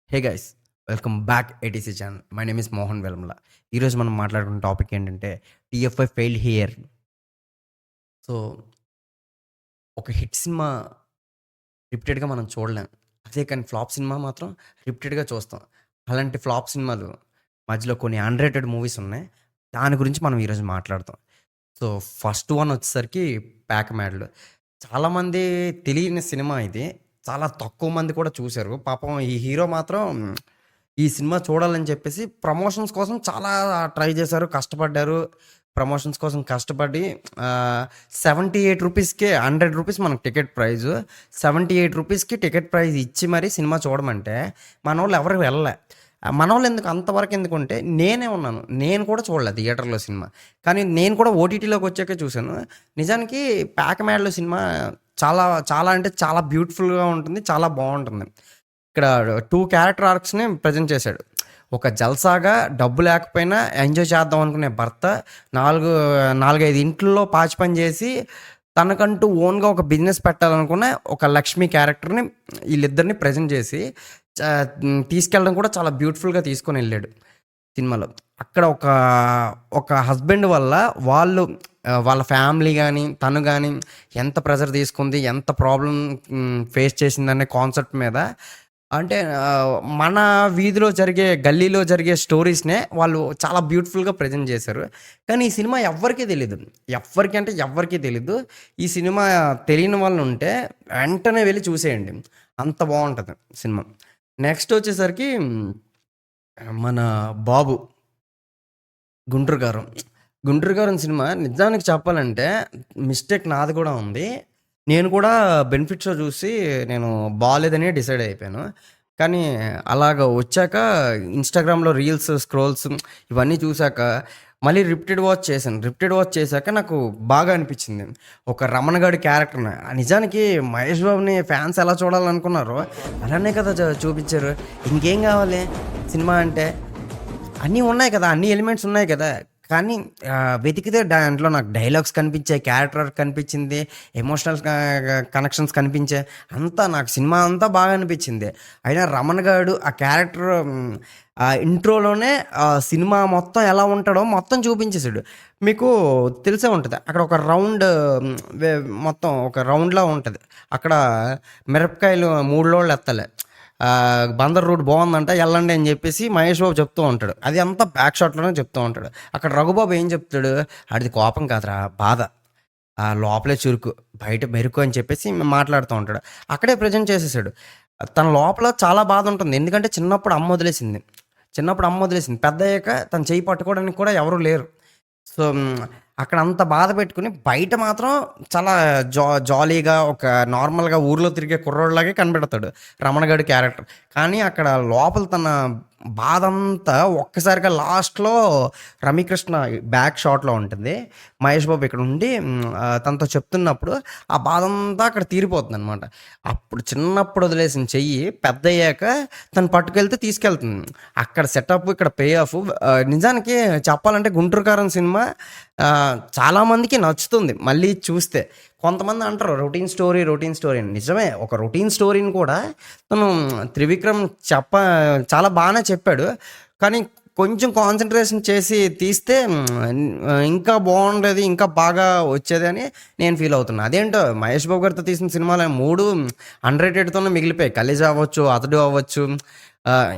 Hey guys, welcome back ATC channel. My name is Mohan Velamala. ఈరోజు మనం మాట్లాడుకున్న టాపిక్ ఏంటంటే టీఎఫ్ఐ ఫెయిల్డ్ హియర్. సో ఒక హిట్ సినిమా రిపీటెడ్గా మనం చూడలేం. అదే కానీ ఫ్లాప్ సినిమా మాత్రం రిపీటెడ్గా చూస్తాం. అలాంటి ఫ్లాప్ సినిమాలు మధ్యలో కొన్ని అండర్‌రేటెడ్ మూవీస్ ఉన్నాయి. దాని గురించి మనం ఈరోజు మాట్లాడతాం. సో ఫస్ట్ వన్ వచ్చేసరికి 'ప్యాక్-మ్యాన్‌లు'. చాలామంది తెలియని సినిమా ఇది. చాలా తక్కువ మంది కూడా చూసారు. పాపం ఈ హీరో మాత్రం ఈ సినిమా చూడాలని చెప్పేసి ప్రమోషన్స్ కోసం చాలా ట్రై చేశారు, కష్టపడ్డారు. ప్రమోషన్స్ కోసం కష్టపడి రూ. 78కే రూ. 100 మనకు టికెట్ ప్రైజు. రూ. 78కి టికెట్ ప్రైజ్ ఇచ్చి మరీ సినిమా చూడమంటే మనోళ్ళు ఎవరు వెళ్ళలే. మనోళ్ళు ఎందుకు అంతవరకు ఎందుకంటే నేనే ఉన్నాను. నేను కూడా చూడలే థియేటర్‌లో సినిమా. కానీ నేను కూడా ఓటీటీలోకి వచ్చాకే చూసాను. నిజానికి 'ప్యాక్-మ్యాన్‌లు' సినిమా చాలా చాలా అంటే చాలా బ్యూటిఫుల్‌గా ఉంటుంది. చాలా బావుంటుంది. ఇక్కడ 2 క్యారెక్టర్ ఆర్క్స్‌ని ప్రెజెంట్ చేశాడు. ఒక జల్సాగా డబ్బు లేకపోయినా ఎంజాయ్ చేద్దాం అనుకునే భర్త 4, 5 ఇంట్లో పాచి పని చేసి తనకంటూ ఓన్‌గా ఒక బిజినెస్ పెట్టాలనుకున్న ఒక లక్ష్మి క్యారెక్టర్‌ని వీళ్ళిద్దరిని ప్రెజెంట్ చేసి తీసుకెళ్ళడం కూడా చాలా బ్యూటిఫుల్‌గా తీసుకొనెళ్ళాడు సినిమాలో. అక్కడ ఒక హస్బెండ్ వల్ల వాళ్ళ ఫ్యామిలీ గానీ, తను గానీ ఎంత ప్రెషర్ తీసుకుంది, ఎంత ప్రాబ్లమ్ ఫేస్ చేసిందనే కాన్సెప్ట్ మీద అంటే మన వీధిలో గల్లీలో జరిగే స్టోరీస్‌నే వాళ్ళు చాలా బ్యూటిఫుల్‌గా ప్రెజెంట్ చేశారు. కానీ ఈ సినిమా ఎవ్వరికీ తెలీదు. ఎవ్వరికీ తెలీదు. ఈ సినిమా తెలియని వాళ్ళుంటే వెంటనే వెళ్లి చూసేయండి. అంత బావుంటది సినిమా. నెక్స్ట్ వచ్చేసరికి మన 'బాబు' 'గుంటూరు కారం'. 'గుంటూరు కారం' సినిమా నిజానికి చెప్పాలంటే మిస్టేక్ నాది కూడా ఉంది. నేను కూడా బెనిఫిట్ షో చూసి నేను బాలేదని డిసైడ్ అయిపోయాను. కానీ అలాగ వచ్చాక ఇన్‌స్టాగ్రామ్‌లో రీల్స్, స్క్రోల్స్ ఇవన్నీ చూసాక మళ్ళీ రిపీటెడ్ వాచ్ చేశాను. రిపీటెడ్ వాచ్ చేశాక నాకు బాగా అనిపించింది. ఒక రమణ గాడి క్యారెక్టర్‌ని నిజానికి మహేష్ బాబుని ఫ్యాన్స్ ఎలా చూడాలనుకున్నారో అలానే కదా చూపించారు. ఇంకేం కావాలి సినిమా అంటే? అన్నీ ఉన్నాయి కదా! అన్ని ఎలిమెంట్స్ ఉన్నాయి కదా! కానీ వెతికితే దాంట్లో నాకు డైలాగ్స్ కనిపించాయి, క్యారెక్టర్ కనిపించింది, ఎమోషనల్ కనెక్షన్స్ కనిపించాయి. అంతా నాకు సినిమా అంతా బాగా అనిపించింది. అయినా రమణ గాడు ఆ క్యారెక్టర్ ఇంట్రోలోనే సినిమా మొత్తం ఎలా ఉంటాడో మొత్తం చూపించేసాడు. మీకు తెలిసే ఉంటది. అక్కడ ఒక రౌండ్ మొత్తం ఒక రౌండ్‌లా ఉంటది. అక్కడ మిరపకాయలు 3 లోళ్ళు ఎత్తాలి. బందర్ రూట్ బాగుందంట, ఎళ్ళండి అని చెప్పేసి మహేష్ బాబు చెప్తూ ఉంటాడు. అది అంతా బ్యాక్ షాట్‌లోనే చెప్తూ ఉంటాడు. అక్కడ రఘుబాబు ఏం చెప్తాడు, ఆడిది కోపం కాదురా బాధ, లోపలే చురుకు బయట మెరుకు అని చెప్పేసి మాట్లాడుతూ ఉంటాడు. అక్కడే ప్రజెంట్ చేసేసాడు. తన లోపల చాలా బాధ ఉంటుంది. ఎందుకంటే చిన్నప్పుడు అమ్మ వదిలేసింది. పెద్దయ్యాక తను చెయ్యి పట్టుకోవడానికి కూడా ఎవరు లేరు. సో అక్కడ అంత బాధ పెట్టుకుని బయట మాత్రం చాలా జాలీగా ఒక నార్మల్‌గా ఊర్లో తిరిగే కుర్రోడిలాగే కనబడతాడు రమణగాడి క్యారెక్టర్. కానీ అక్కడ లోపల తన బాధంతా ఒక్కసారిగా లాస్ట్‌లో రమ్యకృష్ణ బ్యాక్ షాట్‌లో ఉంటుంది. మహేష్ బాబు ఇక్కడ ఉండి తనతో చెప్తున్నప్పుడు ఆ బాధంతా అక్కడ తీరిపోతుందనమాట. అప్పుడు చిన్నప్పుడు వదిలేసిన చెయ్యి పెద్దయ్యాక తను పట్టుకెళ్తే తీసుకెళ్తుంది. అక్కడ సెటప్, ఇక్కడ పే ఆఫ్. నిజానికి చెప్పాలంటే 'గుంటూరు కారం' సినిమా చాలామందికి నచ్చుతుంది మళ్ళీ చూస్తే. కొంతమంది అంటారు రొటీన్ స్టోరీ అని. నిజమే, ఒక రొటీన్ స్టోరీని కూడా తను త్రివిక్రమ్ చాలా బాగానే చెప్పాడు. కానీ కొంచెం కాన్సంట్రేషన్ చేసి తీస్తే ఇంకా బాగుండేది, ఇంకా బాగా వచ్చేది అని నేను ఫీల్ అవుతున్నా. అదేంటో మహేష్ బాబు గారితో తీసిన సినిమాలు 3 అండర్‌రేటెడ్‌తోనే మిగిలిపోయాయి. 'కలేజా' అవ్వచ్చు, 'అతడు' అవ్వచ్చు,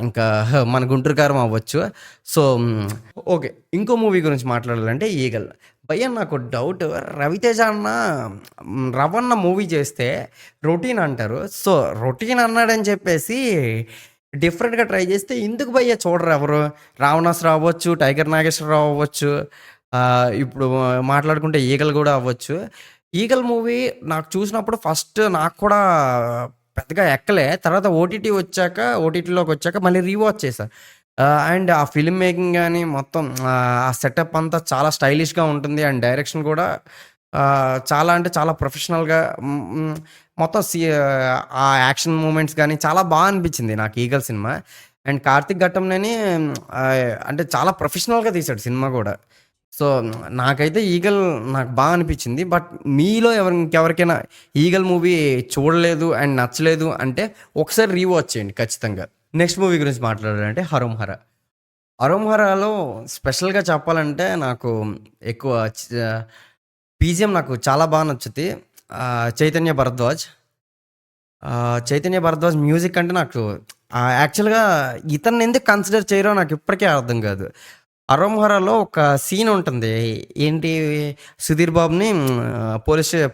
ఇంకా మన 'గుంటూరు కారం' అవ్వచ్చు. సో ఓకే, ఇంకో మూవీ గురించి మాట్లాడాలంటే 'ఈగల్'. భయ్యా నాకు డౌట్, రవితేజ అన్న రవణ మూవీ చేస్తే రొటీన్ అంటారు. సో రొటీన్ అన్నాడని చెప్పేసి డిఫరెంట్‌గా ట్రై చేస్తే ఎందుకు భయ్యా చూడరు ఎవరు? రావణాసుర అవ్వచ్చు, టైగర్ నాగేశ్వరరావు అవ్వచ్చు, ఇప్పుడు మాట్లాడుకుంటే 'ఈగల్' కూడా అవ్వచ్చు. 'ఈగల్' మూవీ నాకు చూసినప్పుడు ఫస్ట్ నాకు కూడా పెద్దగా ఎక్కలే. తర్వాత ఓటీటీలోకి వచ్చాక మళ్ళీ రీవాచ్ చేశా. అండ్ ఆ ఫిల్మ్ మేకింగ్ గాని మొత్తం ఆ సెటప్ అంతా చాలా స్టైలిష్‌గా ఉంటుంది. అండ్ డైరెక్షన్ కూడా చాలా అంటే చాలా ప్రొఫెషనల్‌గా మొత్తం ఆ యాక్షన్ మూమెంట్స్ గాని చాలా అనిపించింది నాకు 'eagle' cinema. And Karthik Ghattamaneni అంటే చాలా ప్రొఫెషనల్‌గా తీశాడు సినిమా గూడా. సో నాకైతే 'ఈగల్' నాకు అనిపించింది. బట్ మీలో ఇంకెవరికైనా 'ఈగల్' మూవీ చూడలేదు అండ్ నచ్చలేదు అంటే ఒకసారి రీవాచ్ చేయండి ఖచ్చితంగా. నెక్స్ట్ మూవీ గురించి మాట్లాడాలంటే 'హరోం హర'. 'హరోం హర'లో స్పెషల్‌గా చెప్పాలంటే నాకు ఎక్కువ బీజీఎం నాకు చాలా బా నచ్చుద్ది. 'చైతన్య భరద్వాజ్.' 'చైతన్య భరద్వాజ్' మ్యూజిక్ అంటే నాకు యాక్చువల్‌గా ఇతన్ని ఎందుకు కన్సిడర్ చేయరో నాకు ఇప్పటికీ అర్థం కాదు. 'హరోం హర'లో ఒక సీన్ ఉంటుంది. ఏంటి, సుధీర్ బాబుని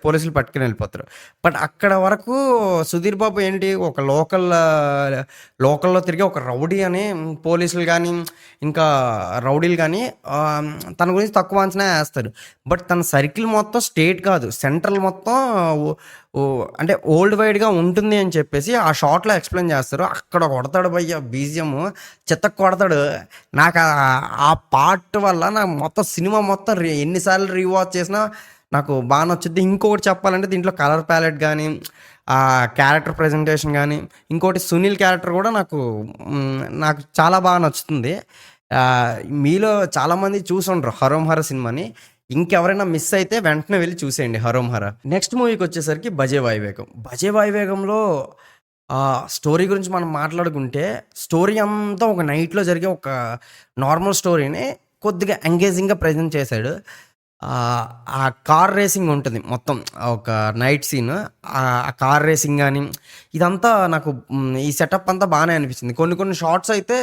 పోలీసులు పట్టుకొని వెళ్ళిపోతారు. బట్ అక్కడ వరకు సుధీర్ బాబు ఏంటి, ఒక లోకల్‌లో తిరిగే ఒక రౌడీ అని పోలీసులు గానీ, ఇంకా రౌడీలు గానీ తన గురించి తక్కువ అంచనా ఏస్తారు. బట్ తన సర్కిల్ మొత్తం స్టేట్ కాదు, సెంట్రల్ మొత్తం ఓ ఓ అంటే వరల్డ్ వైడ్‌గా ఉంటుంది అని చెప్పేసి ఆ షాట్‌లో ఎక్స్‌ప్లెయిన్ చేస్తారు. అక్కడ కొడతాడు భయ్యా బీజీఎం, చితక్ కొడతాడు. నాకు ఆ పార్ట్ వల్ల నాకు మొత్తం సినిమా మొత్తం ఎన్ని సార్లు రీవాచ్ చేసినా నాకు బాగా నచ్చుద్ది. ఇంకొకటి చెప్పాలంటే దీంట్లో కలర్ ప్యాలెట్ గానీ, క్యారెక్టర్ ప్రెజెంటేషన్ గానీ, ఇంకోటి సునీల్ క్యారెక్టర్ కూడా నాకు చాలా బాగా నచ్చుతుంది. మీలో చాలామంది చూసుండరు 'హరోం హర' సినిమాని. ఇంకెవరైనా మిస్ అయితే వెంటనే వెళ్ళి చూసేయండి 'హరోం హర'. నెక్స్ట్ మూవీకొచ్చేసరికి 'భజే వాయువేగం'. 'భజే వాయువేగంలో' స్టోరీ గురించి మనం మాట్లాడుకుంటే, స్టోరీ అంతా ఒక నైట్‌లో జరిగే ఒక నార్మల్ స్టోరీని కొద్దిగా ఎంగేజింగ్‌గా ప్రెజెంట్ చేశాడు. ఆ కార్ రేసింగ్ ఉంటుంది మొత్తం. ఒక నైట్ సీన్. ఆ కార్ రేసింగ్ గానీ, ఇదంతా నాకు ఈ సెటప్ అంతా బానే అనిపించింది. కొన్ని షాట్స్ అయితే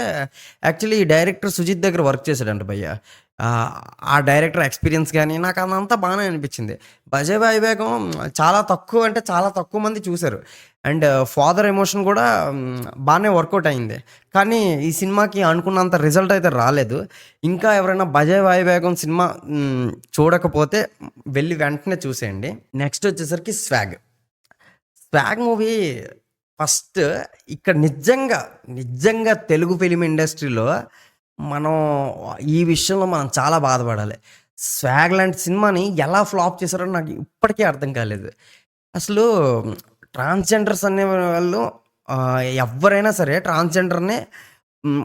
యాక్చువల్లీ ఈ డైరెక్టర్ సుజిత్ దగ్గర వర్క్ చేశాడంట భయ్య. ఆ డైరెక్టర్ ఎక్స్‌పీరియన్స్ గానీ, నాకు అదంతా బానే అనిపించింది. 'భజే వాయువేగం' చాలా తక్కువ, అంటే చాలా తక్కువ మంది చూసారు. అండ్ ఫాదర్ ఎమోషన్ కూడా బానే వర్కౌట్ అయింది. కానీ ఈ సినిమాకి అనుకున్నంత రిజల్ట్ అయితే రాలేదు. ఇంకా ఎవరైనా 'భజే వాయువేగం' సినిమా చూడకపోతే వెళ్ళి వెంటనే చూసేయండి. నెక్స్ట్ వచ్చేసరికి 'స్వాగ్'. 'స్వాగ్' మూవీ ఫస్ట్ ఇక్కడ నిజంగా తెలుగు ఫిల్మ్ ఇండస్ట్రీలో మనం ఈ విషయంలో మనం చాలా బాధపడాలి. 'స్వాగ్' లాంటి సినిమాని ఎలా ఫ్లాప్ చేశారో నాకు ఇప్పటికీ అర్థం కాలేదు. అసలు ట్రాన్స్‌జెండర్స్ అనేవాళ్ళు ఎవ్వరైనా సరే ట్రాన్స్‌జెండర్‌ని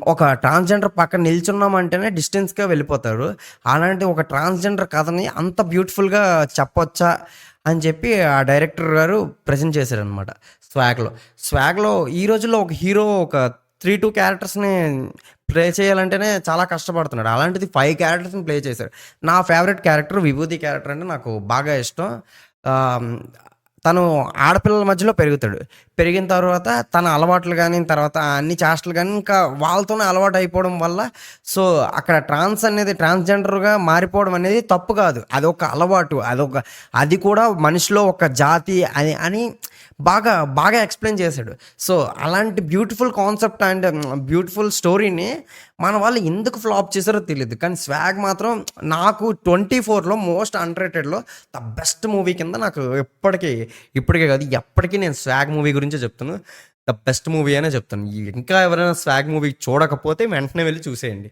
ఒక ట్రాన్స్‌జెండర్ పక్కన నిల్చున్నామంటేనే డిస్టెన్స్‌గా వెళ్ళిపోతారు. అలాంటి ఒక ట్రాన్స్‌జెండర్ కథని అంత బ్యూటిఫుల్‌గా చెప్పొచ్చా అని చెప్పి ఆ డైరెక్టర్ గారు ప్రెజెంట్ చేశారనమాట 'స్వాగ్‌లో'. ఈ రోజుల్లో ఒక హీరో ఒక 2 క్యారెక్టర్స్‌ని ప్లే చేయాలంటేనే చాలా కష్టపడుతున్నాడు. అలాంటిది 5 క్యారెక్టర్స్‌ని ప్లే చేశారు. నా ఫేవరెట్ క్యారెక్టర్ విభూతి క్యారెక్టర్ అంటే నాకు బాగా ఇష్టం. ఆహ్, తను ఆడపిల్లల మధ్యలో పెరుగుతాడు. పెరిగిన తర్వాత తన అలవాట్లు గానీ, తర్వాత అన్ని చేష్టలు గానీ, ఇంకా వాళ్ళతోనే అలవాటయిపోవడం వల్ల సో, అక్కడ ట్రాన్స్‌జెండర్‌గా మారిపోవడం అనేది తప్పు కాదు. అదొక అలవాటు. అది కూడా మనిషిలో ఒక జాతి అని బాగా ఎక్స్‌ప్లెయిన్ చేశాడు. సో, అలాంటి బ్యూటిఫుల్ కాన్సెప్ట్ అండ్ బ్యూటిఫుల్ స్టోరీని మన వాళ్ళు ఎందుకు ఫ్లాప్ చేశారో తెలీదు. కానీ 'స్వాగ్' మాత్రం నాకు 24లో మోస్ట్ అండర్‌రేటెడ్‌లో ద బెస్ట్ మూవీ కింద నాకు ఇప్పటికే కాదు, ఎప్పటికీ నేను 'స్వాగ్' మూవీ గురించే చెప్తాను. ద బెస్ట్ మూవీ అనే చెప్తాను. ఇంకా ఎవరైనా 'స్వాగ్' మూవీ చూడకపోతే వెంటనే వెళ్లి చూసేయండి.